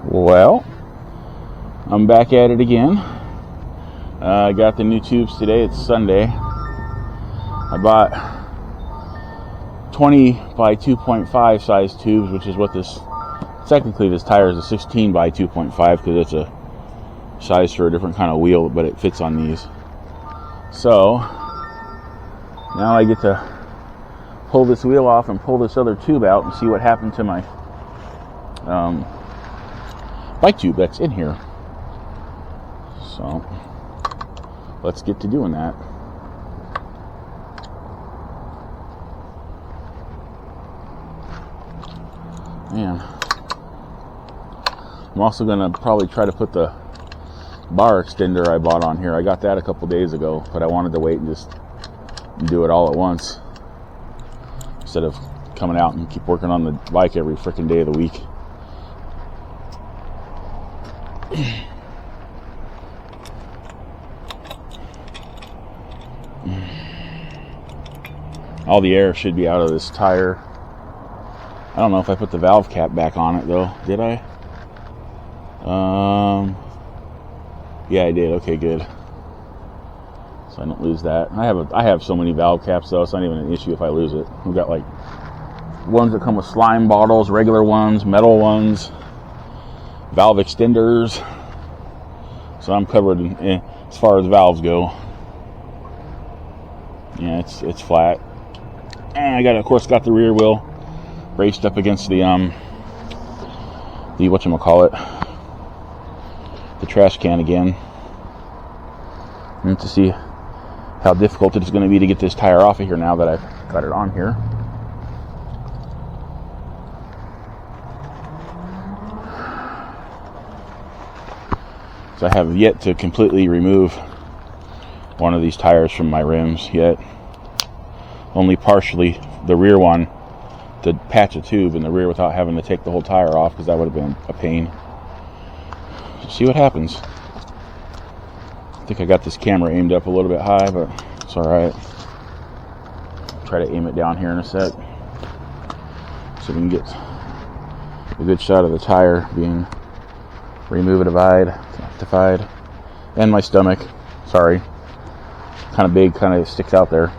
Well, I'm back at it again. I got the new tubes today. It's Sunday. I bought 20 by 2.5 size tubes, which is what this, technically this tire is a 16 by 2.5 because it's a size for a different kind of wheel, but it fits on these. So now I get to pull this wheel off and pull this other tube out and see what happened to my bike tube that's in here. So let's get to doing that. Man, I'm also gonna probably try to put the bar extender I bought on here. I got that a couple days ago, but I wanted to wait and just do it all at once instead of coming out and keep working on the bike every freaking day of the week. All the air should be out of this tire. I don't know if I put the valve cap back on it though. Did I? Yeah, I did. Okay, good. So I don't lose that. I have so many valve caps though, it's not even an issue if I lose it. We've got like ones that come with slime bottles, regular ones, metal ones, valve extenders. So I'm covered as far as valves go. Yeah, it's flat. And I got the rear wheel braced up against the whatchamacallit, the trash can again. And to see how difficult it's going to be to get this tire off of here now that I've got it on here. So I have yet to completely remove one of these tires from my rims yet. Only partially, the rear one, to patch a tube in the rear without having to take the whole tire off, because that would have been a pain. See what happens. I think I got this camera aimed up a little bit high, but it's alright. Try to aim it down here in a sec so we can get a good shot of the tire being rectified. And my stomach. Sorry. Kind of big, kind of sticks out there.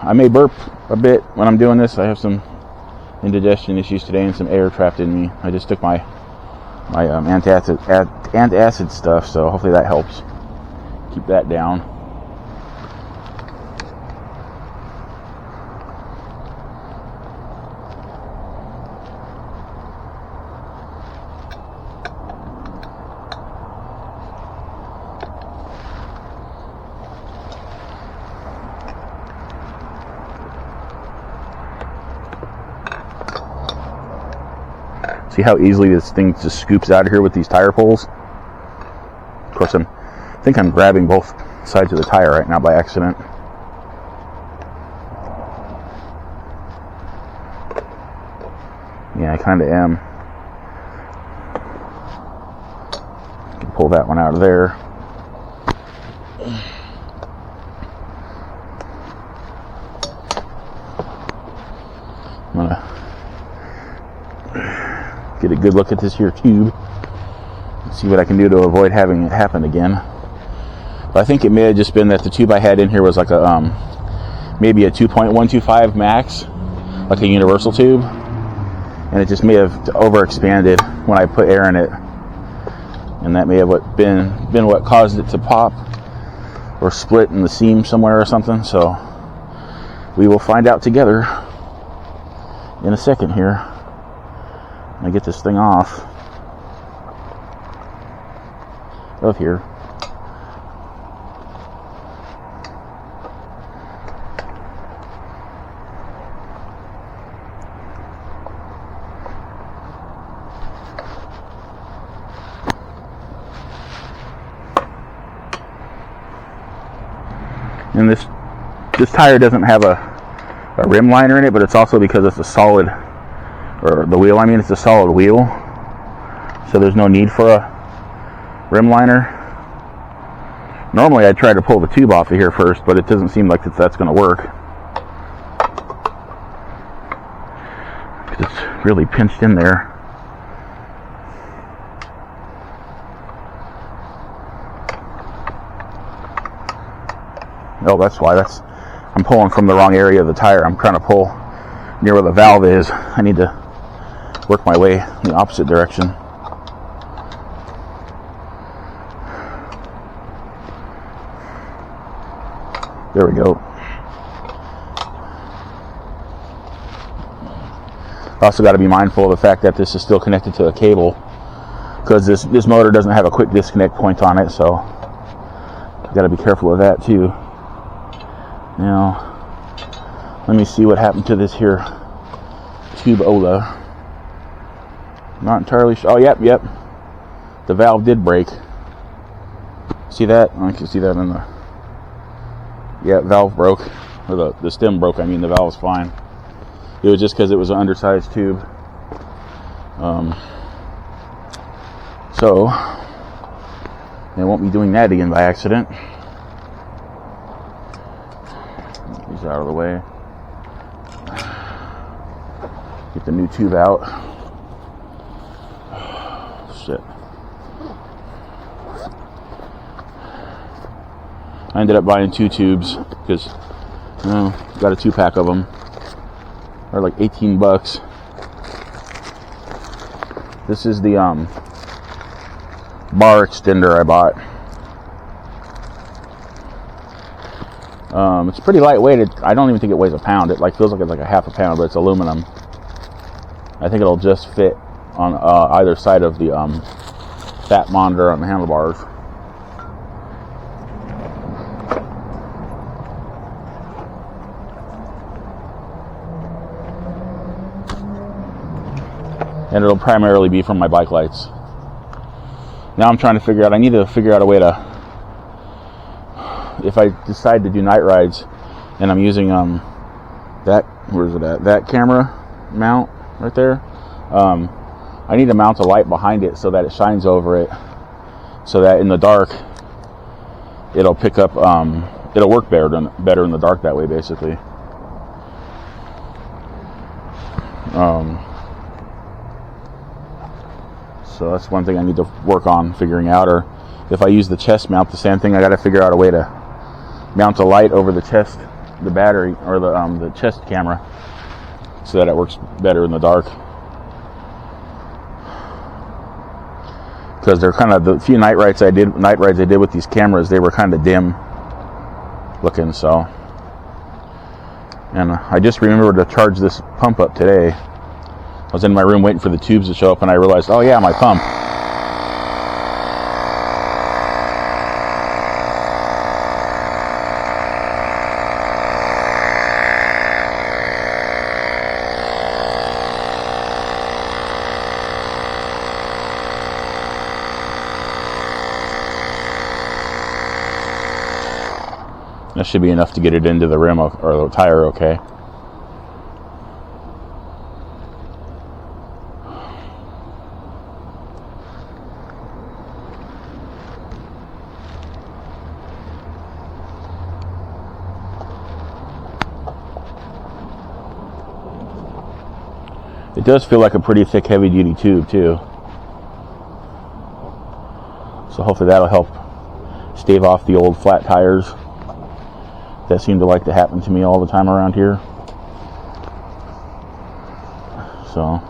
I may burp a bit when I'm doing this. I have some indigestion issues today and some air trapped in me. I just took my antacid stuff, so hopefully that helps keep that down. See how easily this thing just scoops out of here with these tire pulls? Of course, I think I'm grabbing both sides of the tire right now by accident. Yeah, I kind of am. Can pull that one out of there. I'm gonna get a good look at this here tube and see what I can do to avoid having it happen again. But I think it may have just been that the tube I had in here was like a maybe a 2.125 max, like a universal tube, and it just may have overexpanded when I put air in it, and that may have been what caused it to pop or split in the seam somewhere or something. So we will find out together in a second here. I get this thing off of here. And this tire doesn't have a rim liner in it, but it's also because it's a solid, or the wheel, I mean, it's a solid wheel, so there's no need for a rim liner. Normally I'd try to pull the tube off of here first, but it doesn't seem like that's going to work. It's really pinched in there. Oh, that's why. I'm pulling from the wrong area of the tire. I'm trying to pull near where the valve is. I need to work my way in the opposite direction. There we go. Also got to be mindful of the fact that this is still connected to a cable, because this motor doesn't have a quick disconnect point on it, so got to be careful of that too. Now, let me see what happened to this here tube-ola. Not entirely sure. Oh, yep. The valve did break. See that? I can see that in the... Yeah, valve broke. Or the stem broke. I mean, the valve's fine. It was just because it was an undersized tube. So, I won't be doing that again by accident. Get these out of the way. Get the new tube out. Shit. I ended up buying 2 tubes because, got a 2-pack of them. They're like 18 bucks. This is the bar extender I bought. It's pretty lightweight. I don't even think it weighs a pound. It feels like it's like a half a pound, but it's aluminum. I think it'll just fit on either side of the fat monitor on the handlebars. And it'll primarily be from my bike lights. Now I'm trying to figure out, I need to figure out a way to, if I decide to do night rides and I'm using where is it at? That camera mount right there. I need to mount a light behind it so that it shines over it, so that in the dark it'll pick up, it'll work better in the dark that way, basically. So that's one thing I need to work on figuring out. Or if I use the chest mount, the same thing. I got to figure out a way to mount a light over the chest, the battery, or the chest camera, so that it works better in the dark. Because they're kind of, the few night rides I did with these cameras, they were kind of dim looking. So, and I just remembered to charge this pump up today. I was in my room waiting for the tubes to show up, and I realized, oh yeah, my pump. That should be enough to get it into the rim or the tire okay. It does feel like a pretty thick, heavy-duty tube, too. So hopefully that'll help stave off the old flat tires that seem to like to happen to me all the time around here. So,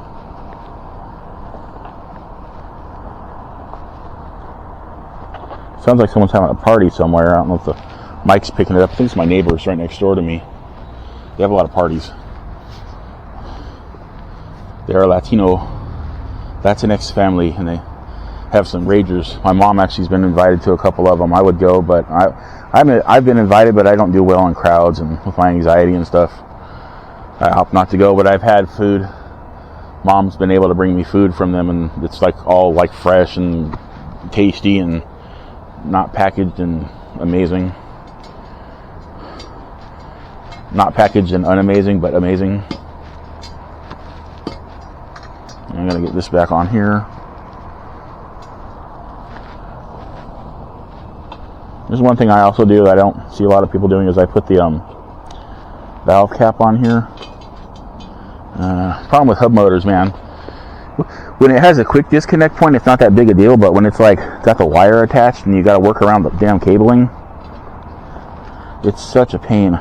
sounds like someone's having a party somewhere. I don't know if the mic's picking it up. I think it's my neighbors right next door to me. They have a lot of parties. They're a Latinx family, and they have some ragers. My mom actually has been invited to a couple of them. I would go, but I've been invited, but I don't do well in crowds and with my anxiety and stuff. I opt not to go, but I've had food. Mom's been able to bring me food from them, and it's like all like fresh and tasty and not packaged and amazing. Not packaged and unamazing, but amazing. I'm going to get this back on here. There's one thing I also do that I don't see a lot of people doing is I put the valve cap on here. problem with hub motors, man. When it has a quick disconnect point, it's not that big a deal, but when it's like got the wire attached and you got to work around the damn cabling, it's such a pain.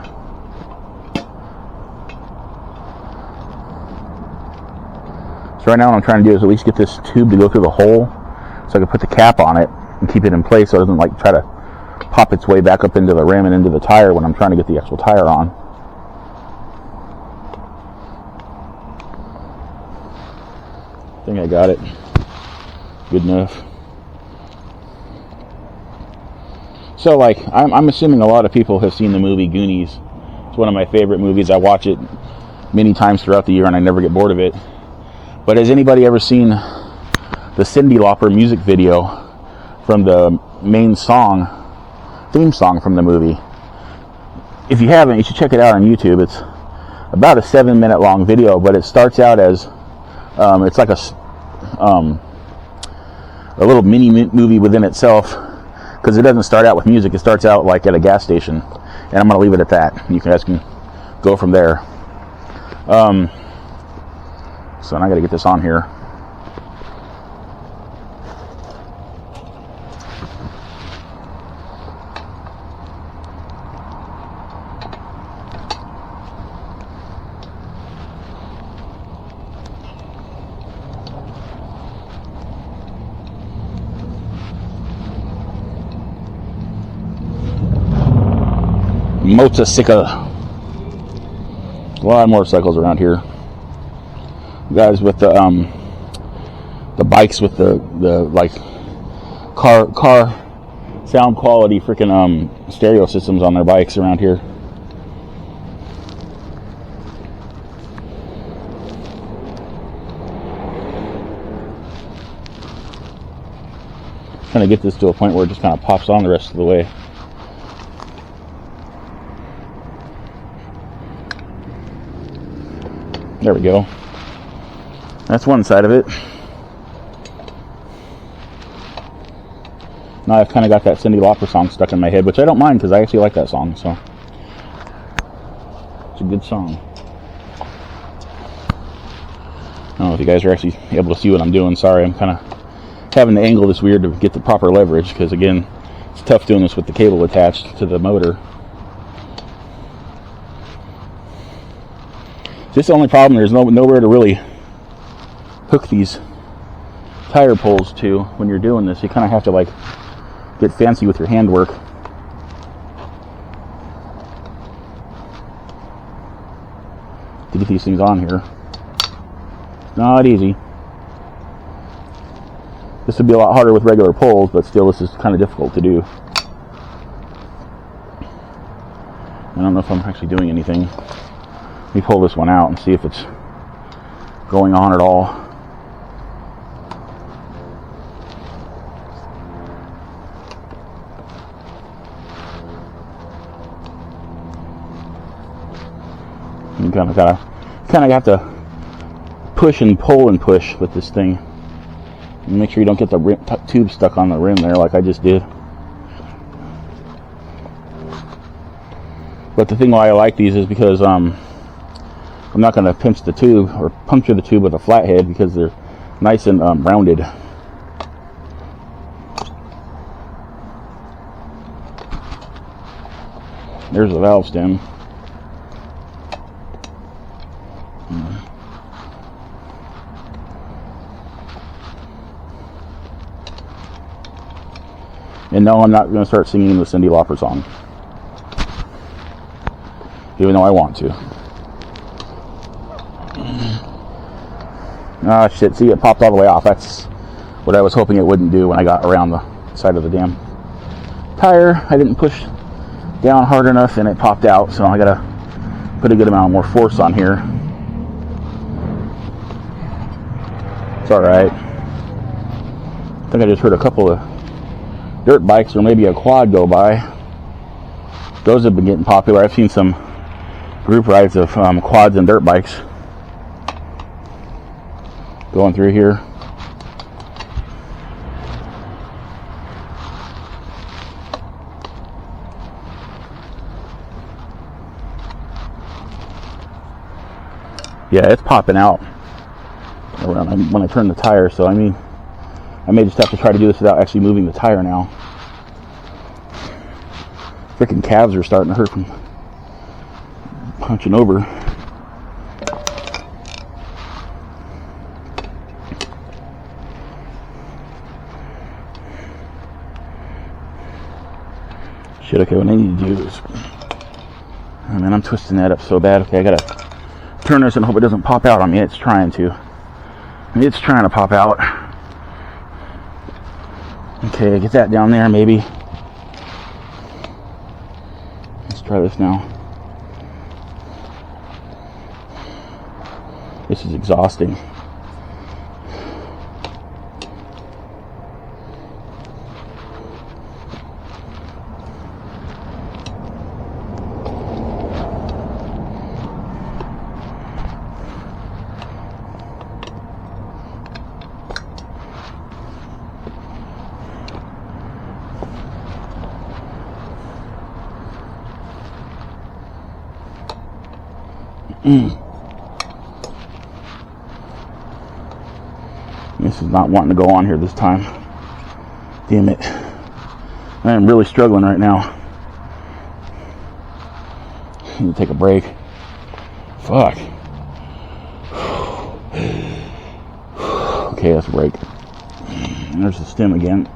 So right now what I'm trying to do is at least get this tube to go through the hole so I can put the cap on it and keep it in place so it doesn't like try to pop its way back up into the rim and into the tire when I'm trying to get the actual tire on. I think I got it. Good enough. So like, I'm assuming a lot of people have seen the movie Goonies. It's one of my favorite movies. I watch it many times throughout the year and I never get bored of it. But has anybody ever seen the Cyndi Lauper music video from the main theme song from the movie? If you haven't, you should check it out on YouTube. It's about a 7-minute long video, but it starts out as it's like a little mini movie within itself, because it doesn't start out with music. It starts out like at a gas station, and I'm going to leave it at that. You guys can go from there. So now I got to get this on here. Motorcycle. A lot of motorcycles around here. Guys with the bikes with the like car sound quality freaking stereo systems on their bikes around here. Trying to get this to a point where it just kind of pops on the rest of the way. There we go. That's one side of it. Now I've kind of got that Cyndi Lauper song stuck in my head, which I don't mind because I actually like that song. So it's a good song. I don't know if you guys are actually able to see what I'm doing. Sorry, I'm kind of having to angle this weird to get the proper leverage because, again, it's tough doing this with the cable attached to the motor. This is the only problem. There's nowhere to really hook these tire poles to when you're doing this. You kind of have to like get fancy with your handwork. To get these things on here. Not easy. This would be a lot harder with regular poles, but still this is kind of difficult to do. I don't know if I'm actually doing anything. Let me pull this one out and see if it's going on at all. You kind of have to push and pull and push with this thing. And make sure you don't get the tube stuck on the rim there like I just did. But the thing why I like these is because I'm not going to pinch the tube or puncture the tube with a flathead because they're nice and rounded. There's the valve stem. And no, I'm not going to start singing the Cyndi Lauper song, even though I want to. Ah, shit, see, it popped all the way off. That's what I was hoping it wouldn't do when I got around the side of the damn tire. I didn't push down hard enough and it popped out, so I gotta put a good amount more force on here. It's alright. I think I just heard a couple of dirt bikes or maybe a quad go by. Those have been getting popular. I've seen some group rides of quads and dirt bikes going through here. Yeah, it's popping out. when I turn the tire. So I mean, I may just have to try to do this without actually moving the tire now. Freaking calves are starting to hurt from punching over. Shit, okay, what I need to do is, oh man, I'm twisting that up so bad. Okay, I gotta turn this and hope it doesn't pop out on me. It's trying to. It's trying to pop out. Okay, get that down there maybe. Let's try this now. This is exhausting. This is not wanting to go on here this time. Damn it. I am really struggling right now. I need to take a break. Fuck. Okay, that's a break. There's the stem again.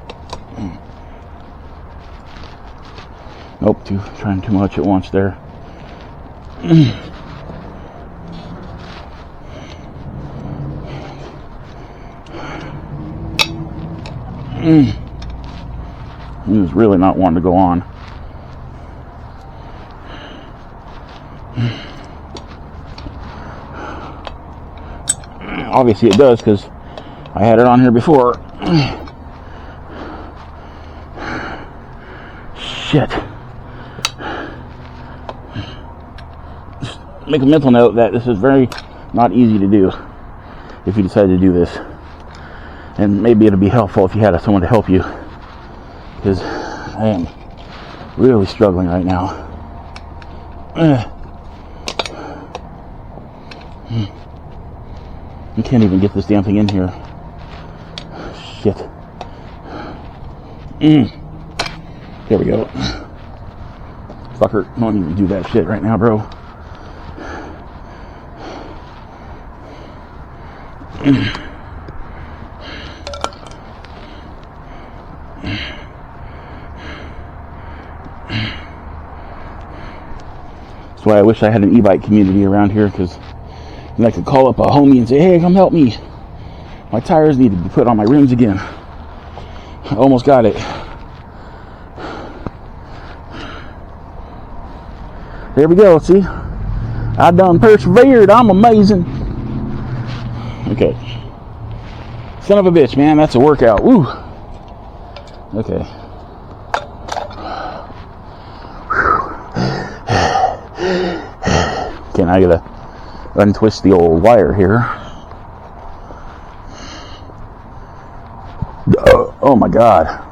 Nope, trying too much at once there. He was really not wanting to go on. Obviously it does, because I had it on here before. Shit. Just make a mental note that this is very not easy to do if you decide to do this. And maybe it'll be helpful if you had someone to help you, because I am really struggling right now. I can't even get this damn thing in here. Shit. There we go. Fucker, don't even do that shit right now, bro. That's why I wish I had an e-bike community around here, because I could call up a homie and say, hey, come help me. My tires need to be put on my rims again. I almost got it. There we go, see? I done persevered. I'm amazing. Okay. Son of a bitch, man. That's a workout. Woo. Okay. Okay, now I gotta untwist the old wire here. Oh my god.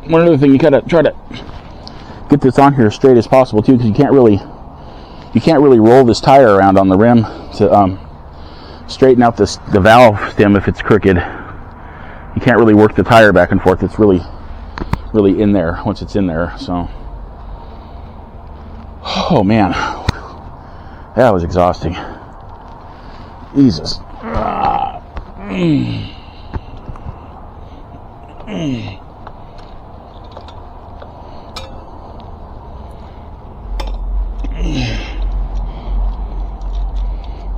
One other thing, you gotta try to get this on here as straight as possible too, because you can't really roll this tire around on the rim to straighten out the valve stem if it's crooked. You can't really work the tire back and forth. It's really in there once it's in there. So, oh man, that was exhausting. Jesus.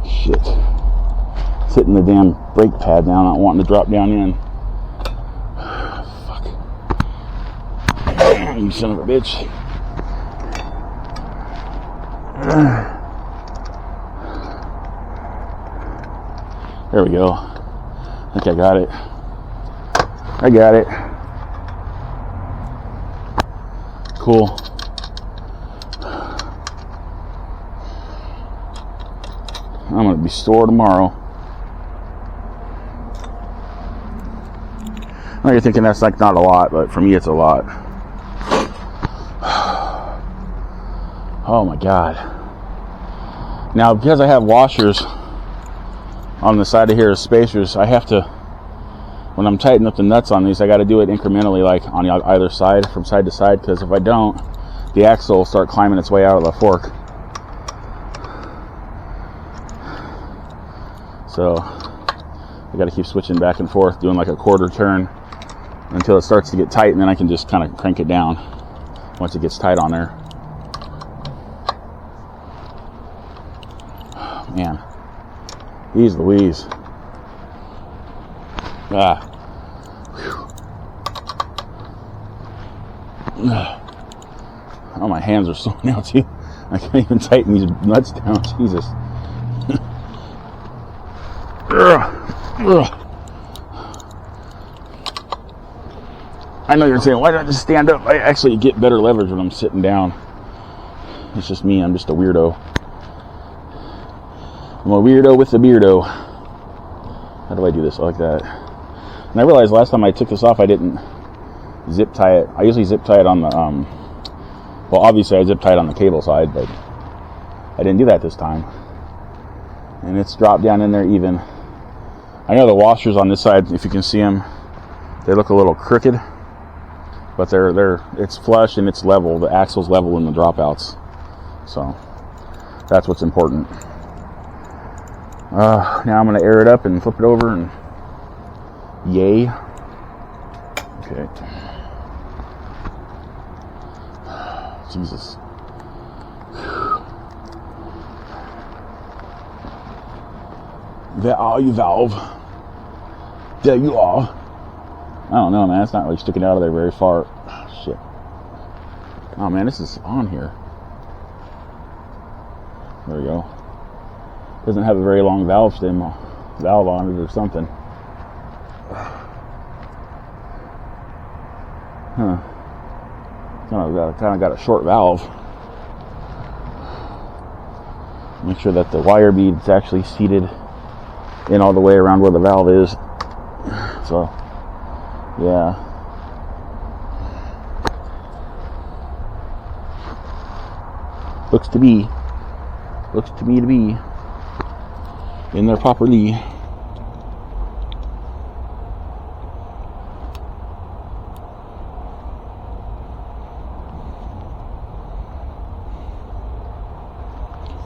Shit. Sitting the damn brake pad down, not wanting to drop down in. Fuck. You son of a bitch. There we go. I think I got it. I got it. Cool. I'm going to be sore tomorrow. I know you're thinking that's like not a lot, but for me it's a lot. Oh my God. Now, because I have washers on the side of here as spacers, I have to, when I'm tightening up the nuts on these, I got to do it incrementally, like on either side, from side to side, because if I don't, the axle will start climbing its way out of the fork. So I got to keep switching back and forth, doing like a quarter turn until it starts to get tight, and then I can just kind of crank it down once it gets tight on there. Man, geez Louise. Oh, my hands are sore now too. I can't even tighten these nuts down. Jesus. I know you're saying, why don't I just stand up? I actually get better leverage when I'm sitting down. It's just me. I'm just a weirdo. I'm a weirdo with a beardo. How do I do this? Like that. And I realized last time I took this off, I didn't zip tie it. I usually zip tie it on the, well, obviously I zip tie it on the cable side, but I didn't do that this time. And it's dropped down in there even. I know the washers on this side, if you can see them, they look a little crooked, but it's flush and it's level. The axle's level in the dropouts. So that's what's important. Now I'm going to air it up and flip it over, and yay. Okay. Jesus. There are you, valve. There you are. I don't know, man. It's not really sticking out of there very far. Oh, shit. Oh, man, this is on here. There we go. Doesn't have a very long valve stem, valve on it or something. Huh. Kind of got a short valve. Make sure that the wire bead's actually seated in all the way around where the valve is. So, yeah. Looks to me to be in there properly. I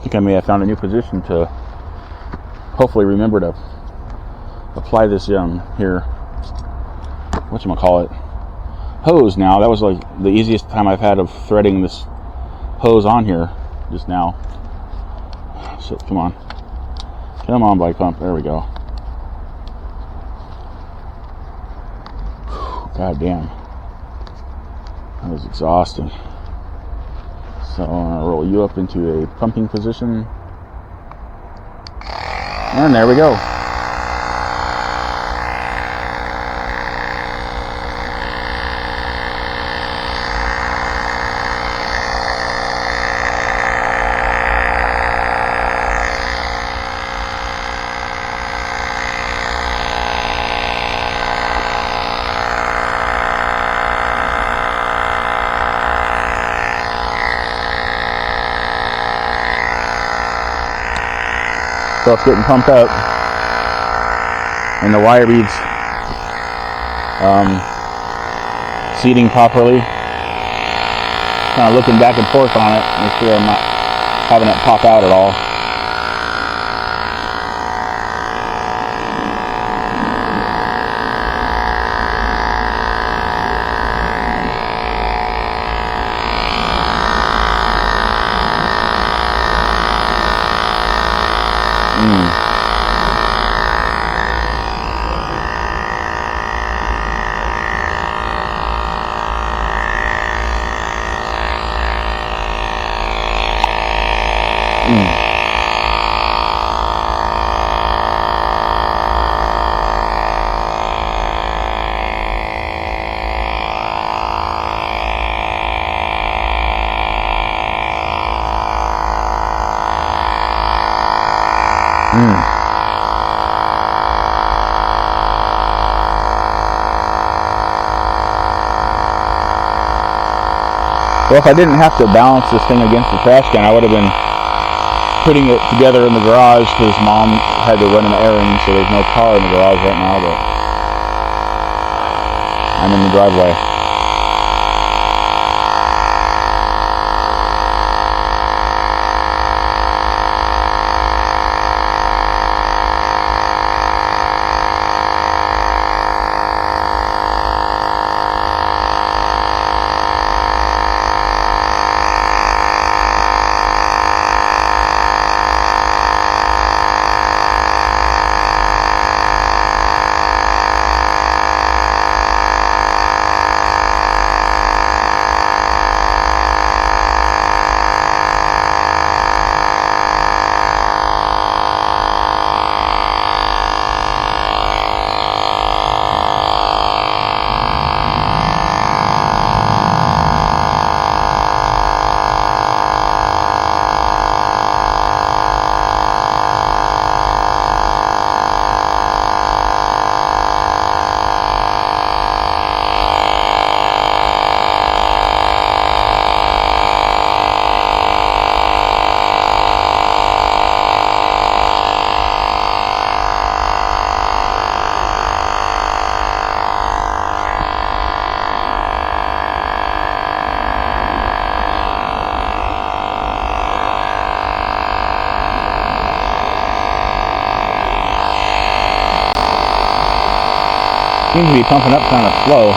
think I may have found a new position to hopefully remember to apply this here, whatchamacallit, hose. Now that was like the easiest time I've had of threading this hose on here just now. So come on bike pump, there we go. God damn, that was exhausting. So I'm gonna roll you up into a pumping position. And there we go. So it's getting pumped up, and the wire beads seating properly. Kind of looking back and forth on it, make sure I'm not having it pop out at all. Well, if I didn't have to balance this thing against the trash can, I would have been putting it together in the garage because Mom had to run an errand, so there's no car in the garage right now, but I'm in the driveway. Seems to be pumping up kind of slow.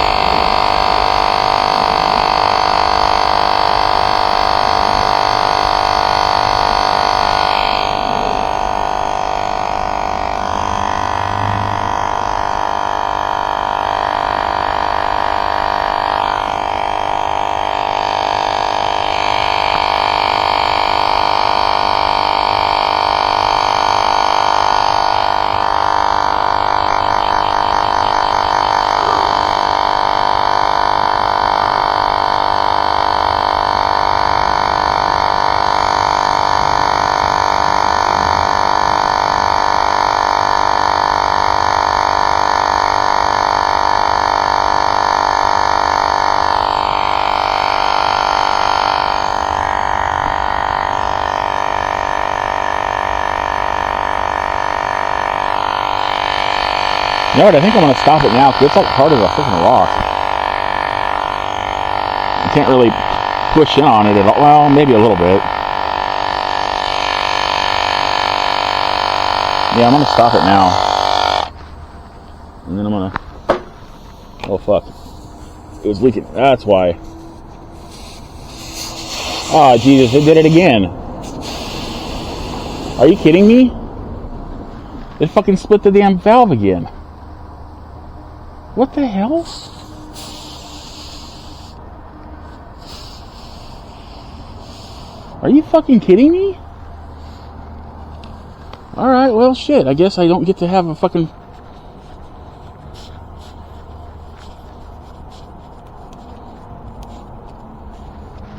You know what, I think I'm going to stop it now because it's like hard as a freaking rock. I can't really push in on it at all. Well, maybe a little bit. Yeah, I'm going to stop it now. And then I'm going to... Oh, fuck. It was leaking. That's why. Oh, Jesus, it did it again. Are you kidding me? It fucking split the damn valve again. What the hell? Are you fucking kidding me? Alright, well, shit. I guess I don't get to have a fucking...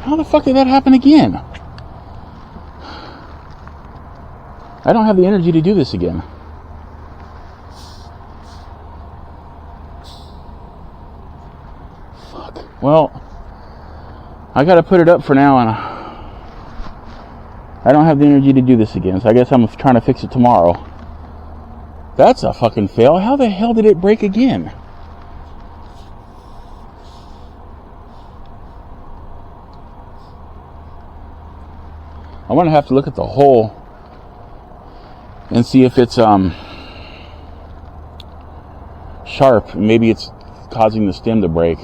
How the fuck did that happen again? I don't have the energy to do this again. Well, I gotta put it up for now, and I don't have the energy to do this again, so I guess I'm trying to fix it tomorrow. That's a fucking fail. How the hell did it break again? I'm gonna have to look at the hole and see if it's sharp. Maybe it's causing the stem to break.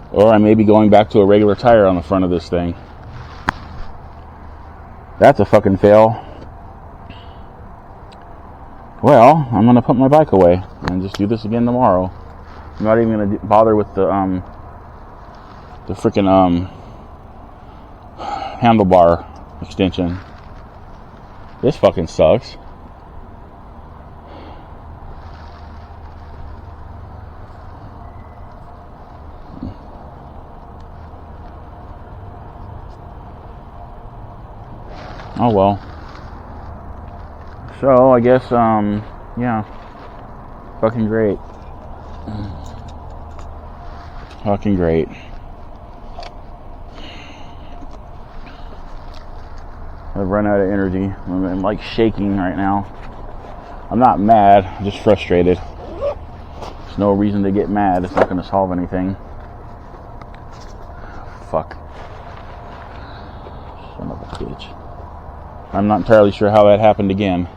Or I may be going back to a regular tire on the front of this thing. That's a fucking fail. Well, I'm going to put my bike away and just do this again tomorrow. I'm not even going to bother with the freaking handlebar extension. This fucking sucks. Oh well. So I guess yeah. Fucking great. Fucking great. I've run out of energy. I'm like shaking right now. I'm not mad, I'm just frustrated. There's no reason to get mad. It's not going to solve anything. Fuck. Son of a bitch. I'm not entirely sure how that happened again.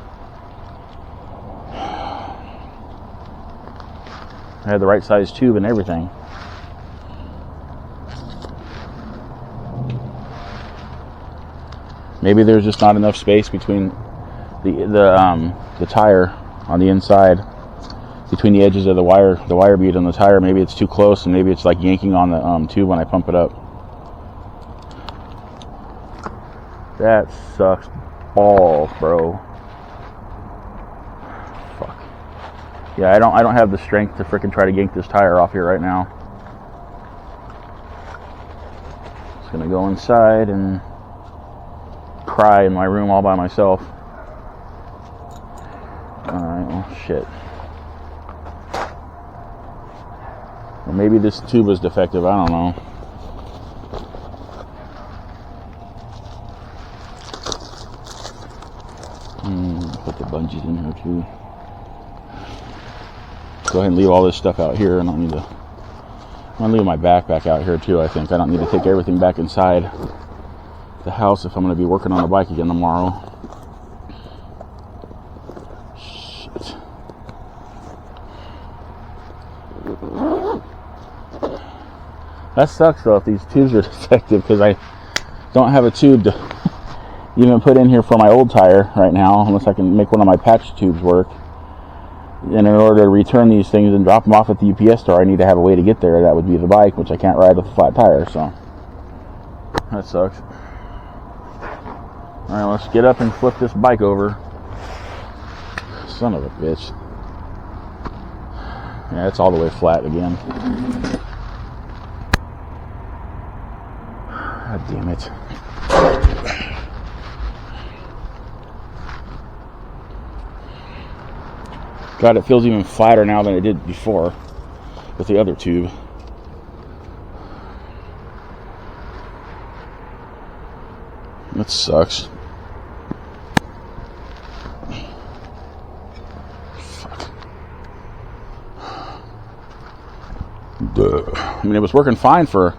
I had the right size tube and everything. Maybe there's just not enough space between the tire on the inside, between the edges of the wire bead on the tire. Maybe it's too close, and maybe it's like yanking on the tube when I pump it up. That sucks balls, bro. Fuck. Yeah, I don't have the strength to frickin' try to yank this tire off here right now. Just gonna go inside and cry in my room all by myself. Alright, well, shit. Or maybe this tube was defective, I don't know. Put the bungees in here too. Go ahead and leave all this stuff out here. I don't need to. I'm gonna leave my backpack out here too. I think I don't need to take everything back inside the house if I'm gonna be working on the bike again tomorrow. Shit. That sucks though if these tubes are defective, because I don't have a tube to even put in here for my old tire right now, unless I can make one of my patch tubes work. And in order to return these things and drop them off at the UPS store, I need to have a way to get there. That would be the bike, which I can't ride with a flat tire, so that sucks. Alright, let's get up and flip this bike over. Son of a bitch. Yeah, it's all the way flat again. God damn it. God, it feels even flatter now than it did before with the other tube. That sucks. Fuck. Duh. I mean, it was working fine for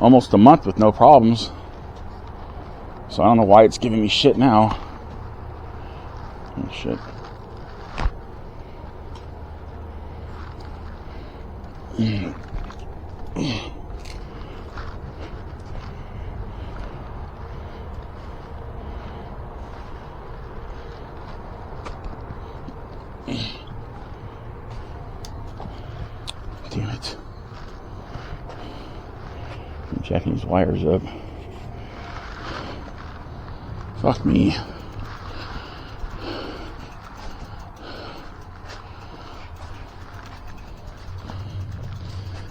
almost a month with no problems. So I don't know why it's giving me shit now. Oh, shit. Damn it. I'm jacking these wires up. Fuck me.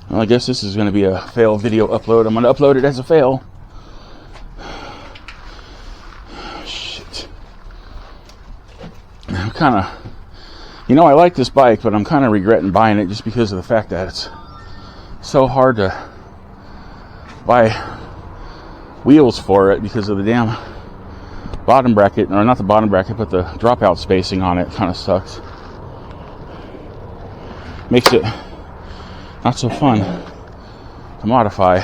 Well, I guess this is going to be a fail video upload. I'm going to upload it as a fail. Shit. I'm kind of... You know, I like this bike, but I'm kind of regretting buying it just because of the fact that it's so hard to buy wheels for it because of the damn bottom bracket. Or not the bottom bracket, but the dropout spacing on it kind of sucks. Makes it not so fun to modify.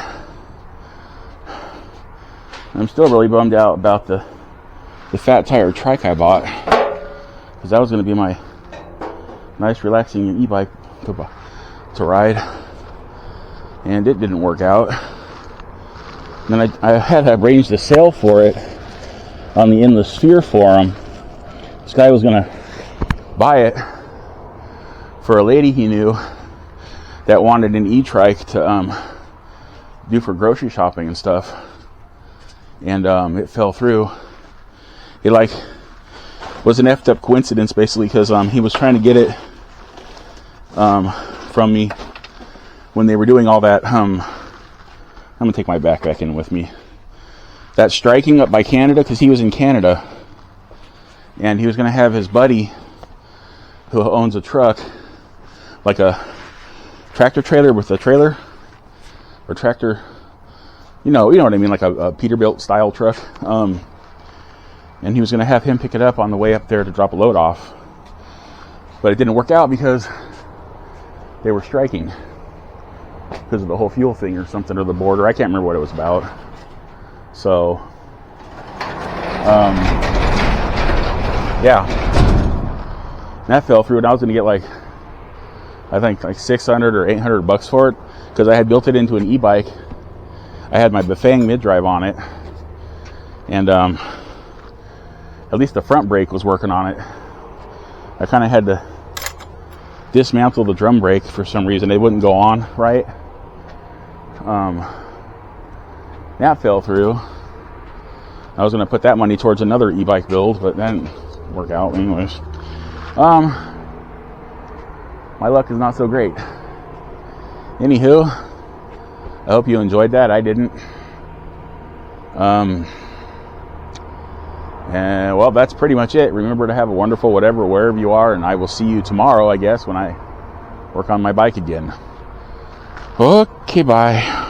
I'm still really bummed out about the fat tire trike I bought, because that was going to be my nice relaxing e-bike to ride, and it didn't work out. And then I had arranged a sale for it on the In the Sphere forum. This guy was going to buy it for a lady he knew that wanted an e-trike to do for grocery shopping and stuff, and it fell through. It like was an effed up coincidence, basically, because he was trying to get it from me when they were doing all that. I'm gonna take my backpack in with me. That striking up by Canada, because he was in Canada, and he was gonna have his buddy who owns a truck, like a tractor trailer with a trailer, or tractor, you know what I mean, like a Peterbilt style truck. and he was going to have him pick it up on the way up there to drop a load off. But it didn't work out because they were striking because of the whole fuel thing or something, or the border. I can't remember what it was about. So, yeah, and that fell through, and I was going to get like, I think like 600 or 800 bucks for it, because I had built it into an e-bike. I had my Bafang mid-drive on it, and at least the front brake was working on it. I kind of had to dismantle the drum brake for some reason. It wouldn't go on right. That fell through. I was going to put that money towards another e-bike build, but that didn't work out anyways. My luck is not so great. Anywho, I hope you enjoyed that. I didn't. And well, that's pretty much it. Remember to have a wonderful whatever, wherever you are, and I will see you tomorrow, I guess, when I work on my bike again. Okay, bye.